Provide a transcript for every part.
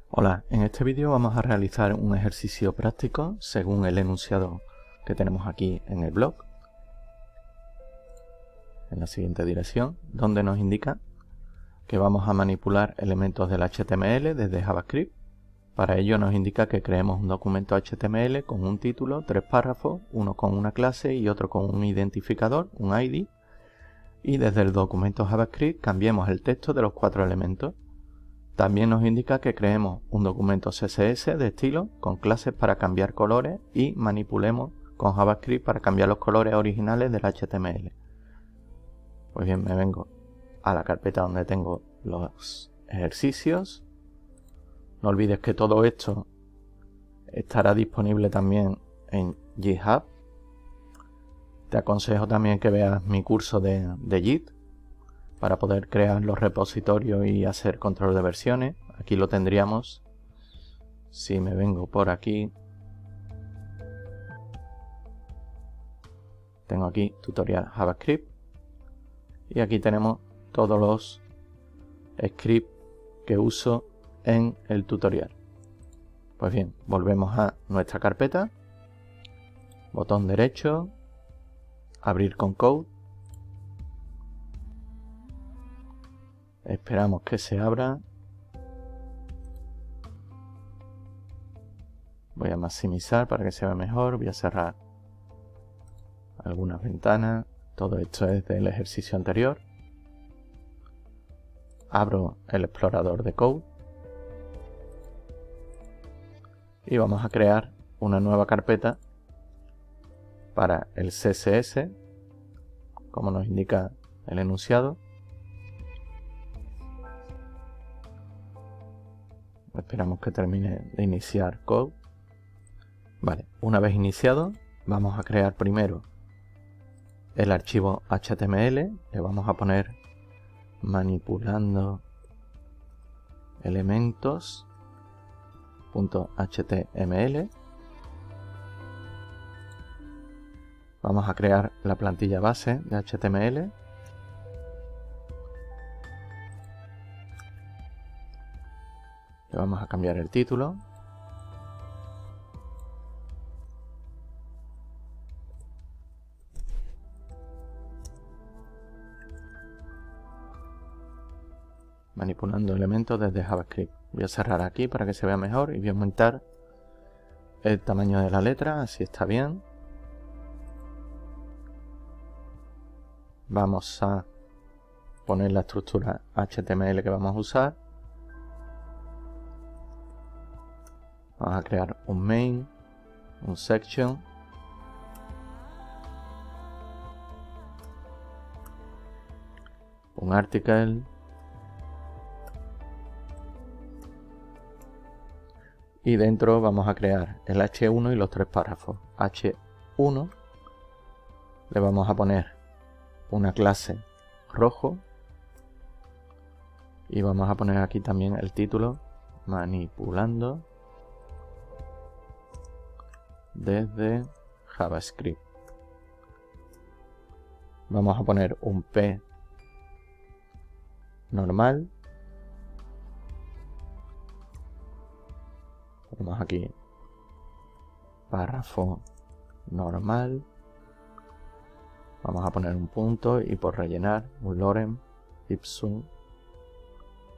Hola, en este vídeo vamos a realizar un ejercicio práctico según el enunciado que tenemos aquí en el blog, en la siguiente dirección, donde nos indica que vamos a manipular elementos del HTML desde JavaScript. Para ello nos indica que creemos un documento HTML con un título, 3 párrafos, uno con una clase y otro con un identificador, un ID, y desde el documento JavaScript cambiemos el texto de los 4 elementos. También nos indica que creemos un documento CSS de estilo con clases para cambiar colores y manipulemos con JavaScript para cambiar los colores originales del HTML. Pues bien, me vengo a la carpeta donde tengo los ejercicios. No olvides que todo esto estará disponible también en GitHub. Te aconsejo también que veas mi curso de Git para poder crear los repositorios y hacer control de versiones. Aquí lo tendríamos. Si me vengo por aquí, tengo aquí tutorial JavaScript y aquí tenemos todos los scripts que uso en el tutorial. Pues bien, volvemos a nuestra carpeta, botón derecho, abrir con code, esperamos que se abra. Voy a maximizar para que se vea mejor, voy a cerrar algunas ventanas. Todo esto es del ejercicio anterior. Abro el explorador de code y vamos a crear una nueva carpeta para el CSS, como nos indica el enunciado. Esperamos que termine de iniciar code. Vale, una vez iniciado, vamos a crear primero el archivo HTML. Le vamos a poner manipulando elementos.html. Vamos a crear la plantilla base de HTML. Le vamos a cambiar el título. Manipulando elementos desde JavaScript. Voy a cerrar aquí para que se vea mejor y voy a aumentar el tamaño de la letra, así está bien. Vamos a poner la estructura HTML que vamos a usar. Vamos a crear un main, un section, un article y dentro vamos a crear el H1 y los 3 párrafos. H1 le vamos a poner una clase rojo y vamos a poner aquí también el título manipulando desde JavaScript. Vamos a poner un P normal. Ponemos aquí párrafo normal. Vamos a poner un punto y por rellenar un lorem ipsum.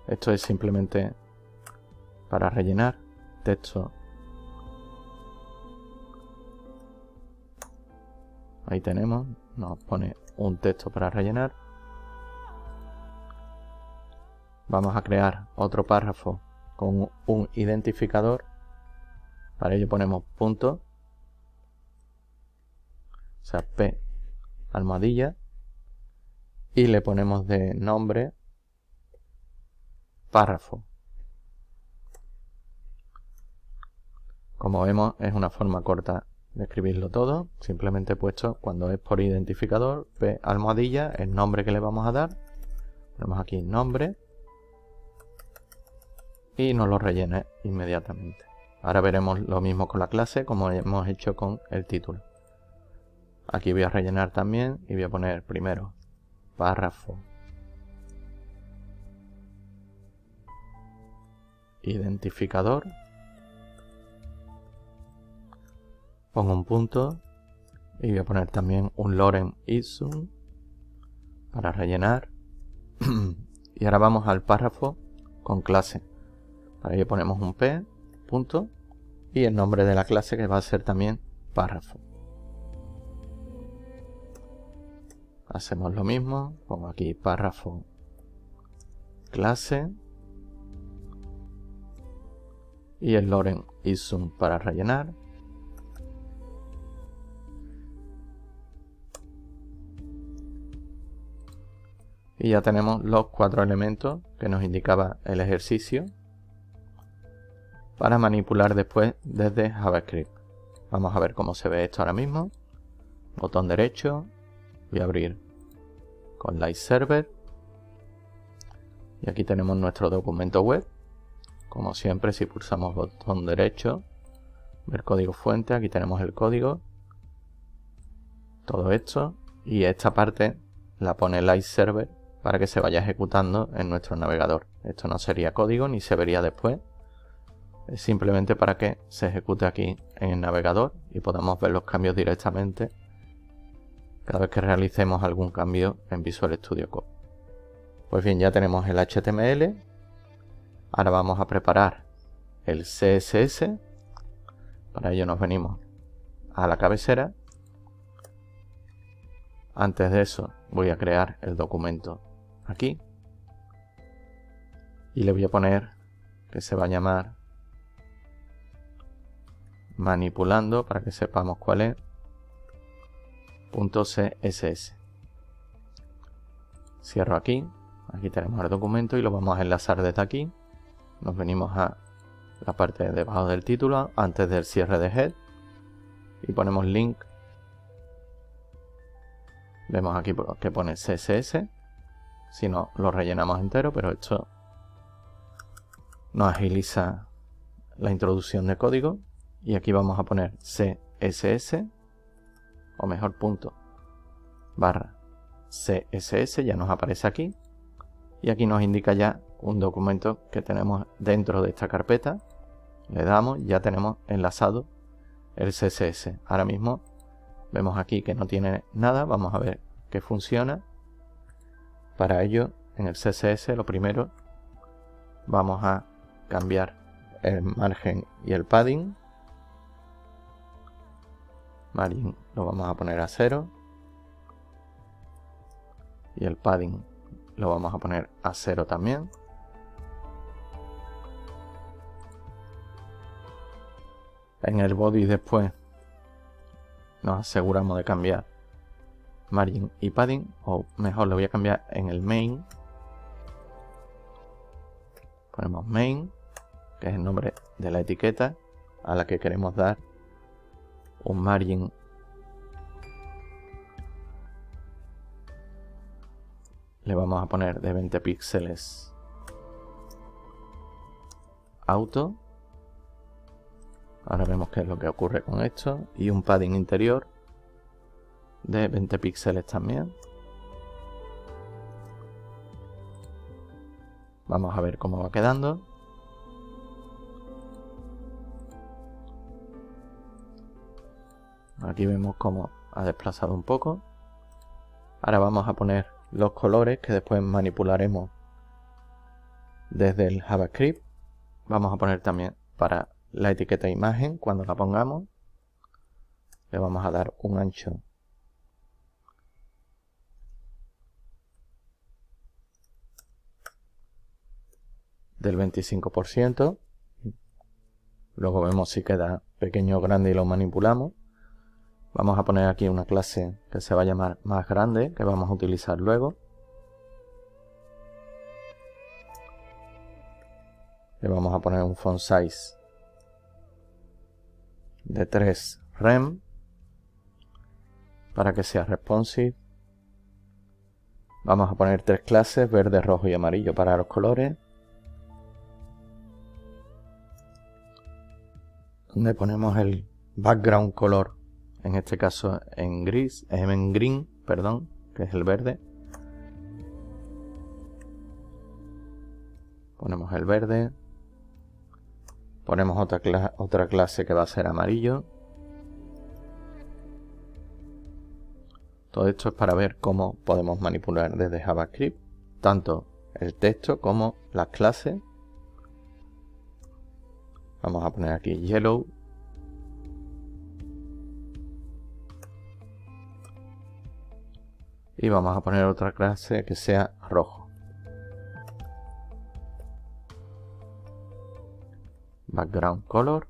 Esto es simplemente para rellenar texto. Ahí tenemos, nos pone un texto para rellenar. Vamos a crear otro párrafo con un identificador. Para ello ponemos punto, o sea, P almohadilla, y le ponemos de nombre párrafo. Como vemos, es una forma corta de escribirlo todo, simplemente puesto cuando es por identificador, P almohadilla, el nombre que le vamos a dar. Ponemos aquí nombre y nos lo rellena inmediatamente. Ahora veremos lo mismo con la clase como hemos hecho con el título. Aquí voy a rellenar también y voy a poner primero párrafo identificador, pongo un punto y voy a poner también un lorem ipsum para rellenar. Y ahora vamos al párrafo con clase. Para ello ponemos un p, punto, y el nombre de la clase, que va a ser también párrafo. Hacemos lo mismo, pongo aquí párrafo clase y el lorem ipsum para rellenar. Y ya tenemos los 4 elementos que nos indicaba el ejercicio para manipular después desde JavaScript. Vamos a ver cómo se ve esto ahora mismo. Botón derecho, voy a abrir con Live Server y aquí tenemos nuestro documento web. Como siempre, si pulsamos botón derecho, ver código fuente, aquí tenemos el código, todo esto, y esta parte la pone Live Server para que se vaya ejecutando en nuestro navegador. Esto no sería código ni se vería después, es simplemente para que se ejecute aquí en el navegador y podamos ver los cambios directamente cada vez que realicemos algún cambio en Visual Studio Code. Pues bien, ya tenemos el HTML. Ahora vamos a preparar el CSS. Para ello nos venimos a la cabecera. Antes de eso voy a crear el documento aquí. Y le voy a poner que se va a llamar manipulando, para que sepamos cuál es, .css. Cierro aquí. Aquí tenemos el documento y lo vamos a enlazar desde aquí. Nos venimos a la parte de debajo del título, antes del cierre de head, y ponemos link. Vemos aquí que pone CSS. Si no, lo rellenamos entero, pero esto nos agiliza la introducción de código. Y aquí vamos a poner CSS, o mejor punto, barra CSS, ya nos aparece aquí. Y aquí nos indica ya un documento que tenemos dentro de esta carpeta. Le damos, ya tenemos enlazado el CSS. Ahora mismo vemos aquí que no tiene nada. Vamos a ver que funciona. Para ello, en el CSS, lo primero, vamos a cambiar el margen y el padding. Margin lo vamos a poner a 0. Y el padding lo vamos a poner a 0 también. En el body después nos aseguramos de cambiar margin y padding, o mejor lo voy a cambiar en el main. Ponemos main, que es el nombre de la etiqueta a la que queremos dar un margin le vamos a poner de 20 píxeles auto. Ahora vemos qué es lo que ocurre con esto. Y un padding interior de 20 píxeles también. Vamos a ver cómo va quedando. Aquí vemos cómo ha desplazado un poco. Ahora vamos a poner los colores que después manipularemos desde el JavaScript. Vamos a poner también para la etiqueta imagen, cuando la pongamos, le vamos a dar un ancho del 25%. Luego vemos si queda pequeño o grande y lo manipulamos. Vamos a poner aquí una clase que se va a llamar más grande, que vamos a utilizar luego. Le vamos a poner un font size de 3 rem para que sea responsive. Vamos a poner 3 clases, verde, rojo y amarillo para los colores. Donde ponemos el background color, en este caso en gris, en green, perdón, que es el verde. Ponemos el verde. Ponemos otra clase que va a ser amarillo. Todo esto es para ver cómo podemos manipular desde JavaScript tanto el texto como las clases. Vamos a poner aquí yellow. Y vamos a poner otra clase que sea rojo. Background color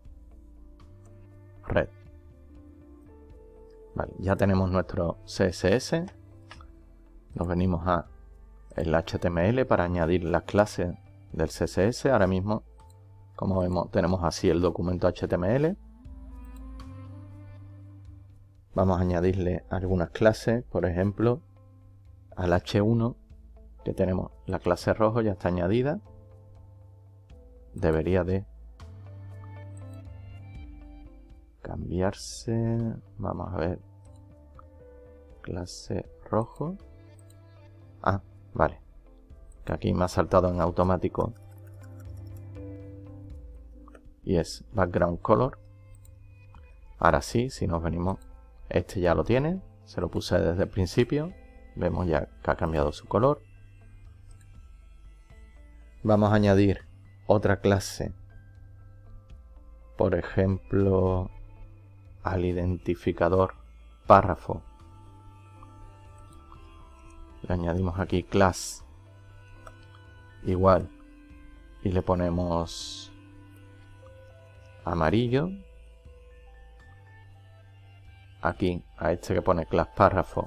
red. Vale, ya tenemos nuestro CSS. Nos venimos a el HTML para añadir las clases del CSS. Ahora mismo, como vemos, tenemos así el documento HTML. Vamos a añadirle algunas clases, por ejemplo, al H1, que tenemos la clase rojo, ya está añadida. Debería de cambiarse. Vamos a ver. Clase rojo. Ah, vale. Que aquí me ha saltado en automático. Y es background color. Ahora sí, si nos venimos, este ya lo tiene. Se lo puse desde el principio. Vemos ya que ha cambiado su color. Vamos a añadir otra clase. Por ejemplo, al identificador párrafo. Le añadimos aquí class igual. Y le ponemos amarillo. Aquí a este que pone class párrafo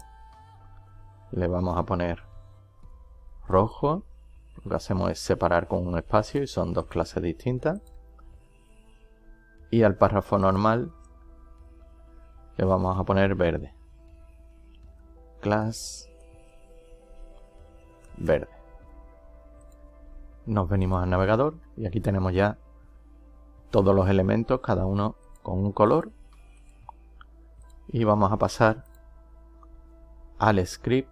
le vamos a poner rojo. Lo que hacemos es separar con un espacio y son dos clases distintas. Y al párrafo normal le vamos a poner verde. Class verde. Nos venimos al navegador y aquí tenemos ya todos los elementos, cada uno con un color. Y vamos a pasar al script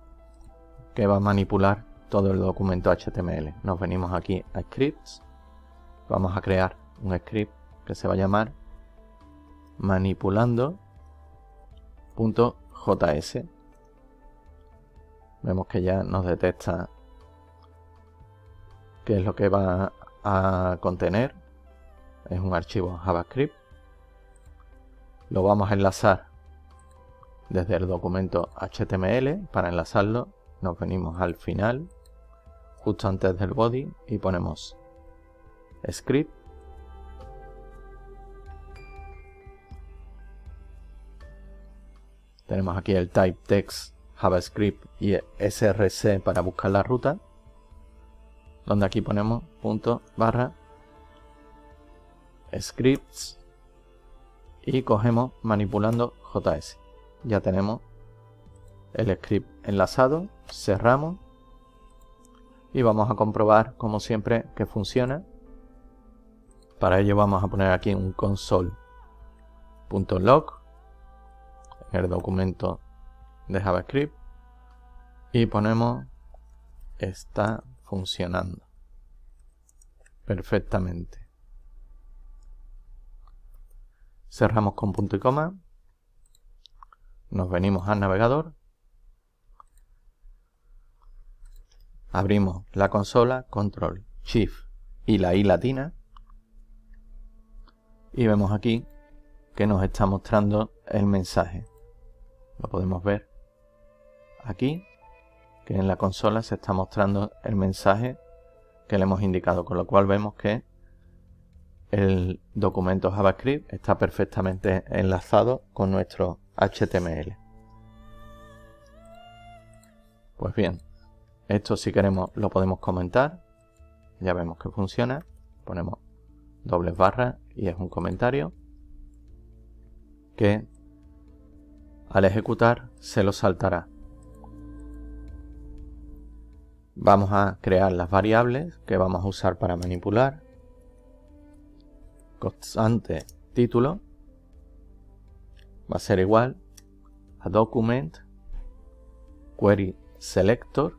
que va a manipular todo el documento HTML. Nos venimos aquí a Scripts. Vamos a crear un script que se va a llamar manipulando.js. Vemos que ya nos detecta qué es lo que va a contener. Es un archivo JavaScript. Lo vamos a enlazar desde el documento HTML. Para enlazarlo nos venimos al final, justo antes del body, y ponemos script. Tenemos aquí el type text, JavaScript y src para buscar la ruta, donde aquí ponemos /scripts y cogemos manipulando JS. Ya tenemos el script enlazado, cerramos y vamos a comprobar, como siempre, que funciona. Para ello vamos a poner aquí un console.log en el documento de JavaScript y ponemos está funcionando perfectamente. Cerramos con punto y coma. Nos venimos al navegador. Abrimos la consola, control, shift y la I latina. Y vemos aquí que nos está mostrando el mensaje. Lo podemos ver aquí, que en la consola se está mostrando el mensaje que le hemos indicado, con lo cual vemos que el documento JavaScript está perfectamente enlazado con nuestro HTML. Pues bien, esto si queremos lo podemos comentar. Ya vemos que funciona. Ponemos dobles barras y es un comentario que al ejecutar se lo saltará. Vamos a crear las variables que vamos a usar para manipular. Constante título va a ser igual a document query selector.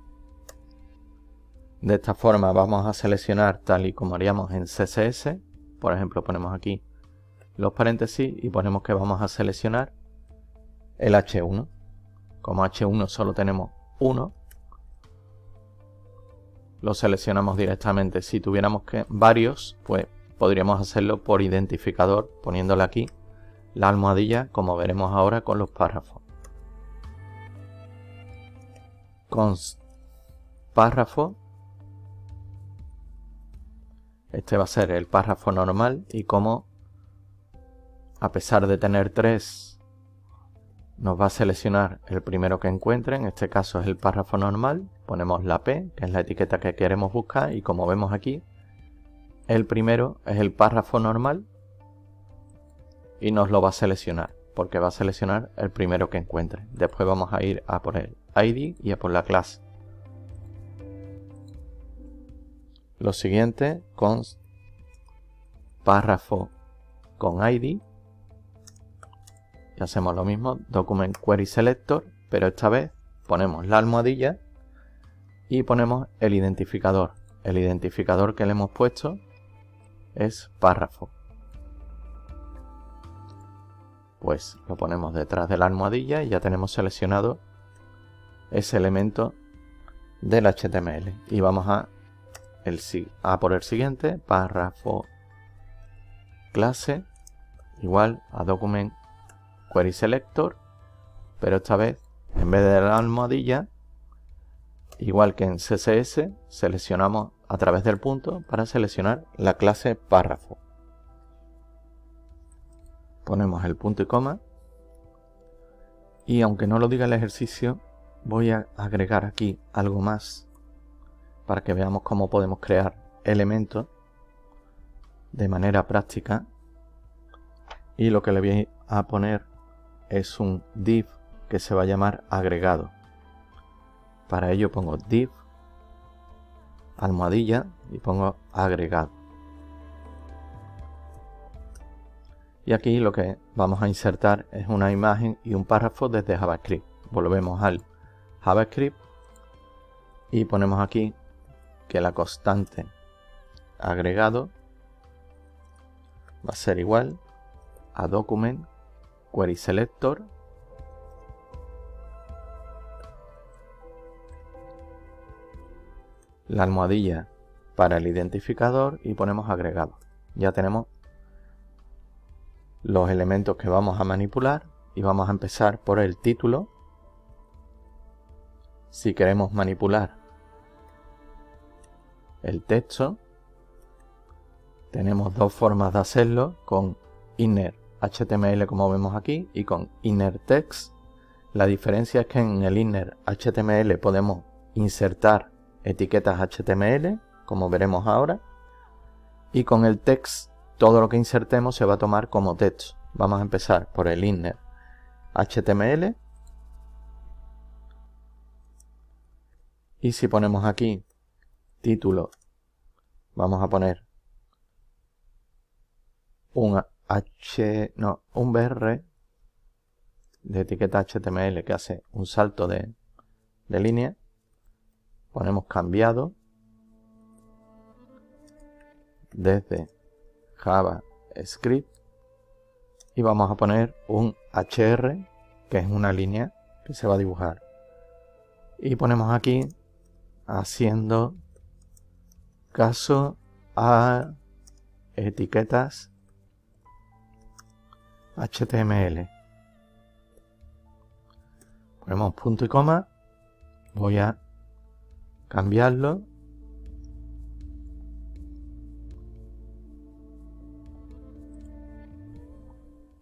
De esta forma vamos a seleccionar tal y como haríamos en CSS Por ejemplo, ponemos aquí los paréntesis y ponemos que vamos a seleccionar el H1. Como H1 solo tenemos uno, lo seleccionamos directamente. Si tuviéramos varios, pues podríamos hacerlo por identificador, poniéndole aquí la almohadilla, como veremos ahora con los párrafos. Const párrafo. Este va a ser el párrafo normal, y como a pesar de tener 3, nos va a seleccionar el primero que encuentre. En este caso es el párrafo normal. Ponemos la P, que es la etiqueta que queremos buscar, y como vemos aquí, el primero es el párrafo normal y nos lo va a seleccionar, porque va a seleccionar el primero que encuentre. Después vamos a ir a por el ID y a por la clase. Lo siguiente, const párrafo con ID. Y hacemos lo mismo, document query selector, pero esta vez ponemos la almohadilla y ponemos el identificador. El identificador que le hemos puesto es párrafo. Pues lo ponemos detrás de la almohadilla y ya tenemos seleccionado ese elemento del HTML. Y vamos a por el siguiente, párrafo clase igual a document query selector, pero esta vez en vez de la almohadilla, igual que en CSS, seleccionamos a través del punto para seleccionar la clase párrafo. Ponemos el punto y coma, y aunque no lo diga el ejercicio, voy a agregar aquí algo más para que veamos cómo podemos crear elementos de manera práctica. Y lo que le voy a poner es un div que se va a llamar agregado. Para ello pongo div almohadilla y pongo agregado. Y aquí lo que vamos a insertar es una imagen y un párrafo desde JavaScript. Volvemos al JavaScript y ponemos aquí que la constante agregado va a ser igual a document query selector la almohadilla para el identificador y ponemos agregado. Ya tenemos los elementos que vamos a manipular y vamos a empezar por el título. Si queremos manipular el texto, tenemos dos formas de hacerlo, con inner HTML como vemos aquí y con inner text. La diferencia es que en el inner HTML podemos insertar etiquetas HTML, como veremos ahora, y con el text todo lo que insertemos se va a tomar como texto. Vamos a empezar por el inner HTML y si ponemos aquí título, vamos a poner un BR de etiqueta HTML que hace un salto de línea. Ponemos cambiado desde JavaScript y vamos a poner un HR, que es una línea que se va a dibujar, y ponemos aquí haciendo caso a etiquetas HTML. Ponemos punto y coma. Voy a cambiarlo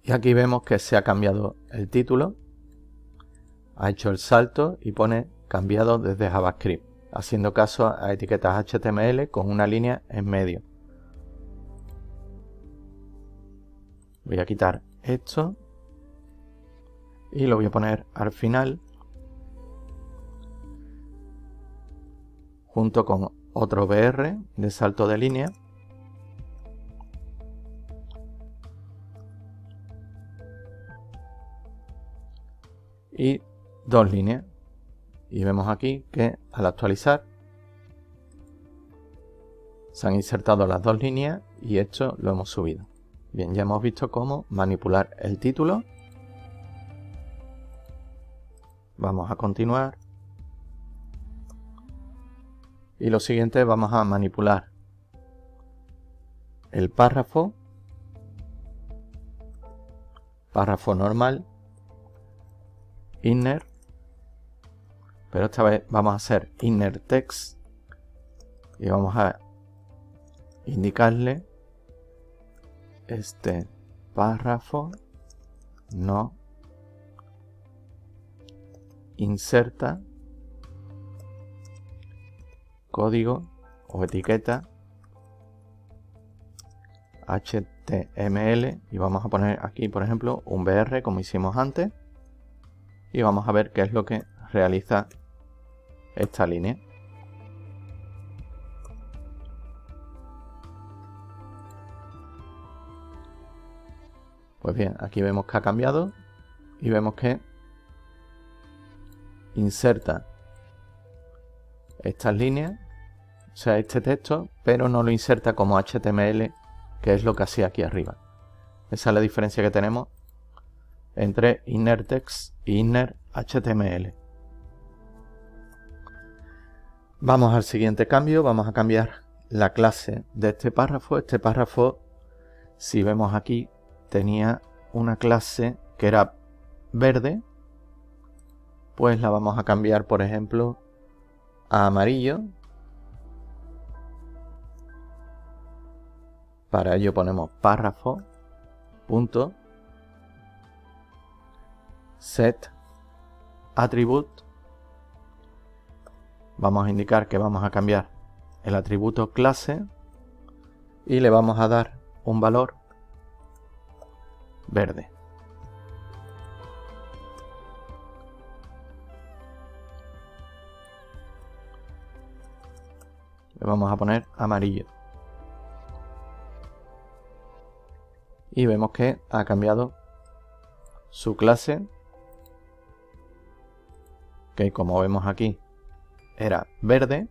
y aquí vemos que se ha cambiado el título, ha hecho el salto y pone cambiado desde JavaScript, haciendo caso a etiquetas HTML con una línea en medio. Voy a quitar esto y lo voy a poner al final junto con otro BR de salto de línea y dos líneas, y vemos aquí que al actualizar Se han insertado las dos líneas y esto lo hemos subido. Bien, ya hemos visto cómo manipular el título. Vamos a continuar. Y lo siguiente, vamos a manipular el párrafo normal, inner, pero esta vez vamos a hacer inner text y vamos a indicarle este párrafo no inserta código o etiqueta HTML y vamos a poner aquí, por ejemplo, un BR como hicimos antes y vamos a ver qué es lo que realiza esta línea. Pues bien, aquí vemos que ha cambiado y vemos que inserta estas líneas, o sea, este texto, pero no lo inserta como HTML, que es lo que hacía aquí arriba. Esa es la diferencia que tenemos entre inner text y inner HTML. Vamos al siguiente cambio, vamos a cambiar la clase de este párrafo. Este párrafo, si vemos aquí, tenía una clase que era verde, pues la vamos a cambiar, por ejemplo, a amarillo. Para ello ponemos párrafo punto set attribute. Vamos a indicar que vamos a cambiar el atributo clase y le vamos a dar un valor verde. Le vamos a poner amarillo. Y vemos que ha cambiado su clase, que como vemos aquí era verde,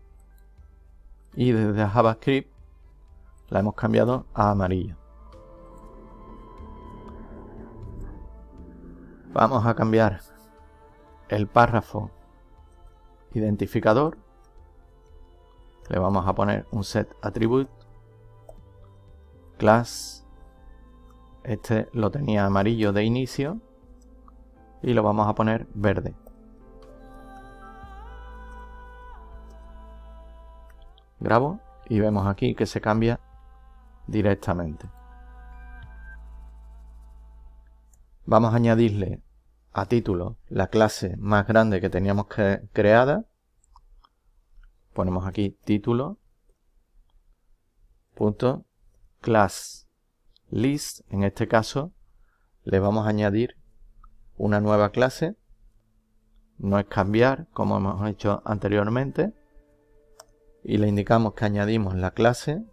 y desde JavaScript la hemos cambiado a amarillo. Vamos a cambiar el párrafo identificador. Le vamos a poner un set attribute class. Este lo tenía amarillo de inicio y lo vamos a poner verde. Grabo y vemos aquí que se cambia directamente. Vamos a añadirle a título la clase más grande que teníamos creada. Ponemos aquí título punto class list. En este caso le vamos a añadir una nueva clase. No es cambiar como hemos hecho anteriormente. Y le indicamos que añadimos la clase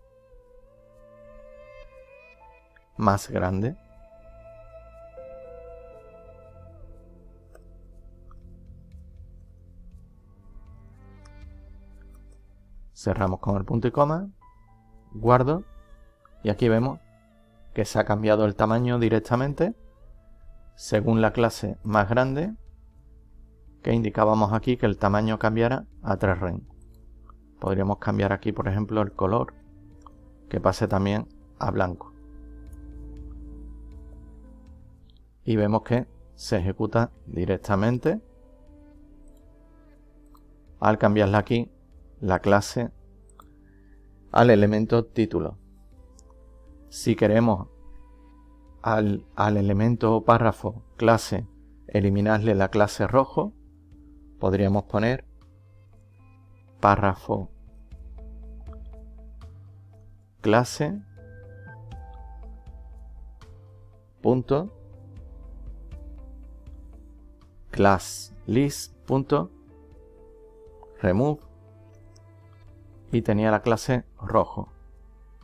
más grande. Cerramos con el punto y coma, guardo y aquí vemos que se ha cambiado el tamaño directamente según la clase más grande, que indicábamos aquí que el tamaño cambiara a 3 ren. Podríamos cambiar aquí, por ejemplo, el color, que pase también a blanco. Y vemos que se ejecuta directamente al cambiarle aquí la clase al elemento título. Si queremos al elemento párrafo clase eliminarle la clase rojo, podríamos poner párrafo clase punto class list punto remove y tenía la clase rojo.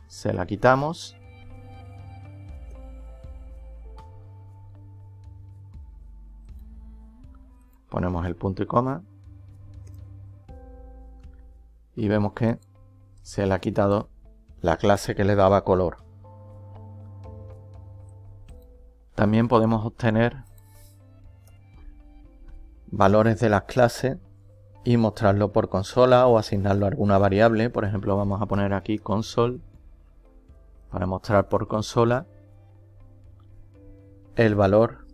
Se la quitamos ponemos el punto y coma y vemos que se le ha quitado la clase que le daba color. También podemos obtener valores de las clases y mostrarlo por consola o asignarlo a alguna variable. Por ejemplo, vamos a poner aquí console para mostrar por consola el valor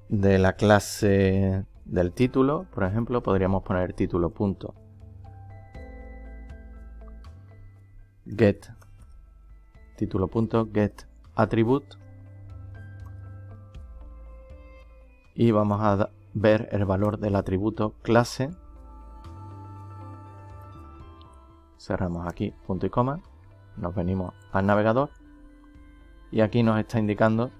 de la clase del título. Por ejemplo, podríamos poner título.get attribute y vamos a ver el valor del atributo clase. Cerramos aquí punto y coma, nos venimos al navegador y aquí nos está indicando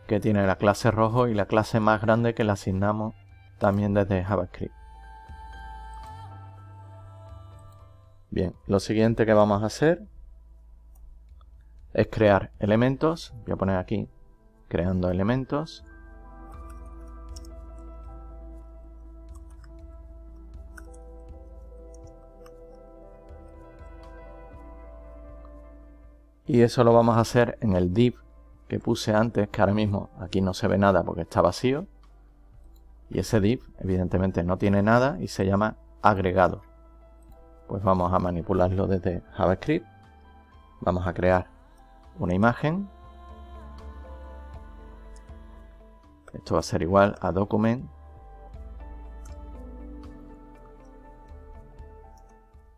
que tiene la clase rojo y la clase más grande que le asignamos también desde JavaScript. Bien, lo siguiente que vamos a hacer es crear elementos. Voy a poner aquí creando elementos. Y eso lo vamos a hacer en el div que puse antes, que ahora mismo aquí no se ve nada porque está vacío. Y ese div evidentemente no tiene nada y se llama agregado. Pues vamos a manipularlo desde JavaScript. Vamos a crear una imagen. Esto va a ser igual a document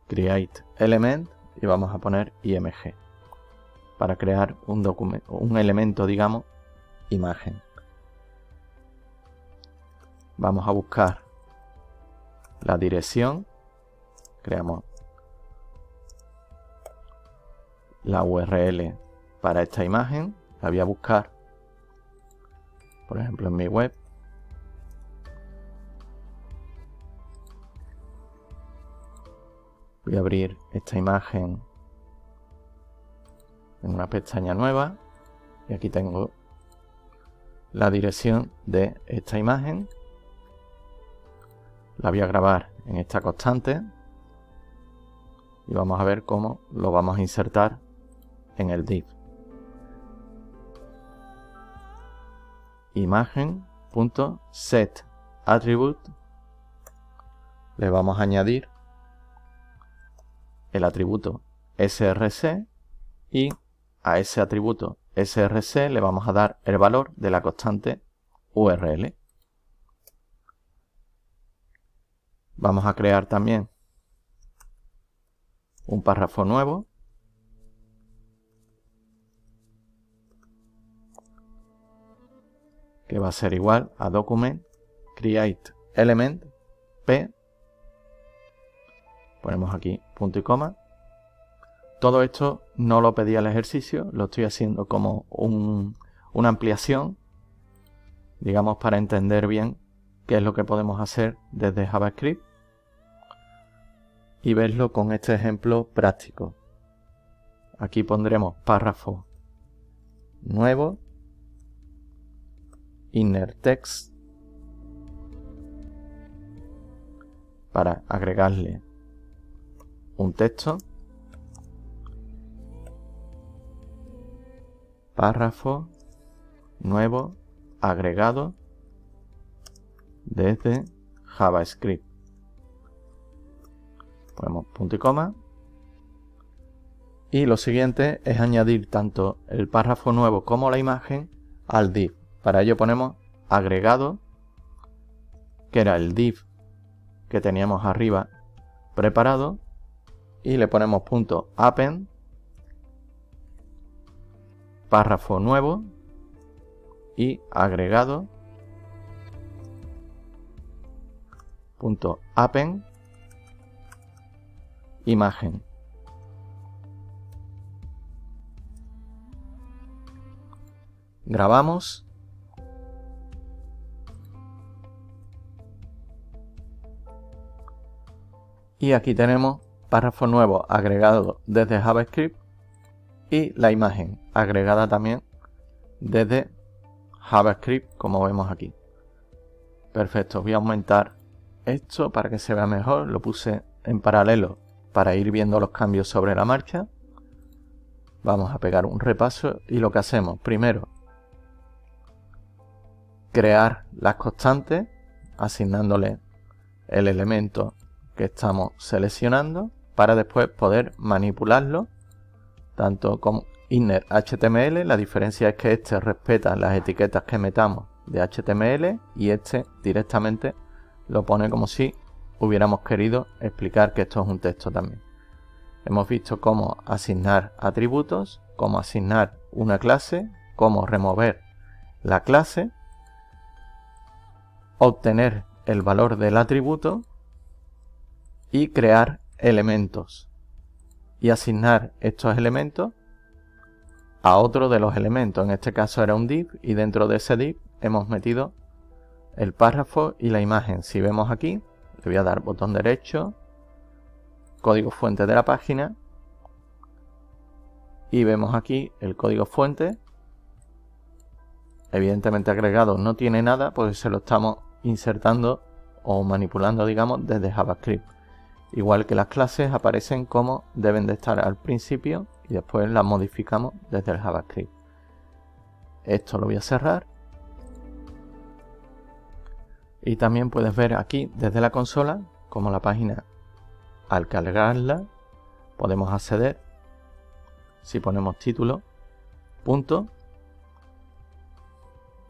create element y vamos a poner img para crear un elemento, digamos, imagen. Vamos a buscar la dirección, creamos la URL para esta imagen, la voy a buscar, por ejemplo, en mi web. Voy a abrir esta imagen en una pestaña nueva y aquí tengo la dirección de esta imagen. La voy a grabar en esta constante y vamos a ver cómo lo vamos a insertar en el div. Imagen.set attribute, le vamos a añadir el atributo src y a ese atributo src le vamos a dar el valor de la constante URL. Vamos a crear también un párrafo nuevo que va a ser igual a document create element p. Ponemos aquí punto y coma. Todo esto no lo pedía el ejercicio, lo estoy haciendo como una ampliación, digamos, para entender bien qué es lo que podemos hacer desde JavaScript y verlo con este ejemplo práctico. Aquí pondremos párrafo nuevo, inner text, para agregarle un texto, párrafo nuevo agregado desde JavaScript. Ponemos punto y coma. Y lo siguiente es añadir tanto el párrafo nuevo como la imagen al div. Para ello ponemos agregado, que era el div que teníamos arriba preparado, y le ponemos punto append, párrafo nuevo y agregado, punto append, imagen. Grabamos. Y aquí tenemos párrafo nuevo agregado desde JavaScript y la imagen agregada también desde JavaScript, como vemos aquí. Perfecto, voy a aumentar esto para que se vea mejor. Lo puse en paralelo para ir viendo los cambios sobre la marcha. Vamos a pegar un repaso y lo que hacemos primero, crear las constantes asignándole el elemento que estamos seleccionando para después poder manipularlo tanto con inner HTML. La diferencia es que este respeta las etiquetas que metamos de HTML y este directamente lo pone como si hubiéramos querido explicar que esto es un texto también. Hemos visto cómo asignar atributos, cómo asignar una clase, cómo remover la clase, obtener el valor del atributo y crear elementos y asignar estos elementos a otro de los elementos. En este caso era un div y dentro de ese div hemos metido el párrafo y la imagen. Si vemos aquí, le voy a dar botón derecho, código fuente de la página y vemos aquí el código fuente. Evidentemente agregado no tiene nada porque se lo estamos insertando o manipulando, digamos, desde JavaScript. Igual que las clases aparecen como deben de estar al principio y después las modificamos desde el JavaScript. Esto lo voy a cerrar. Y también puedes ver aquí desde la consola como la página, al cargarla, podemos acceder. Si ponemos título, punto,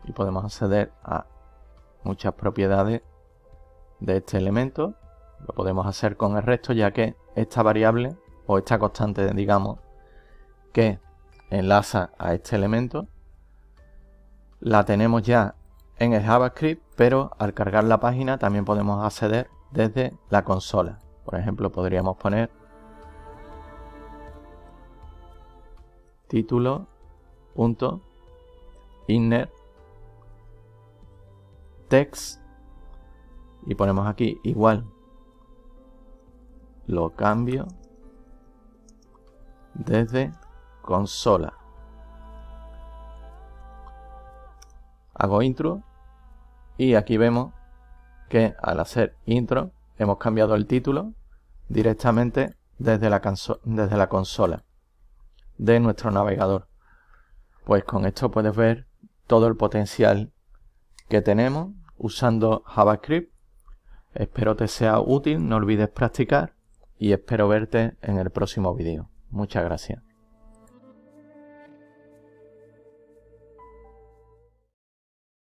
y podemos acceder a muchas propiedades de este elemento. Lo podemos hacer con el resto, ya que esta variable o esta constante, digamos, que enlaza a este elemento, la tenemos ya en el JavaScript, pero al cargar la página también podemos acceder desde la consola. Por ejemplo, podríamos poner título.inner text y ponemos aquí igual, lo cambio desde consola. Hago intro y aquí vemos que al hacer intro hemos cambiado el título directamente desde la consola de nuestro navegador. Pues con esto puedes ver todo el potencial que tenemos usando JavaScript. Espero te sea útil, no olvides practicar y espero verte en el próximo vídeo. Muchas gracias.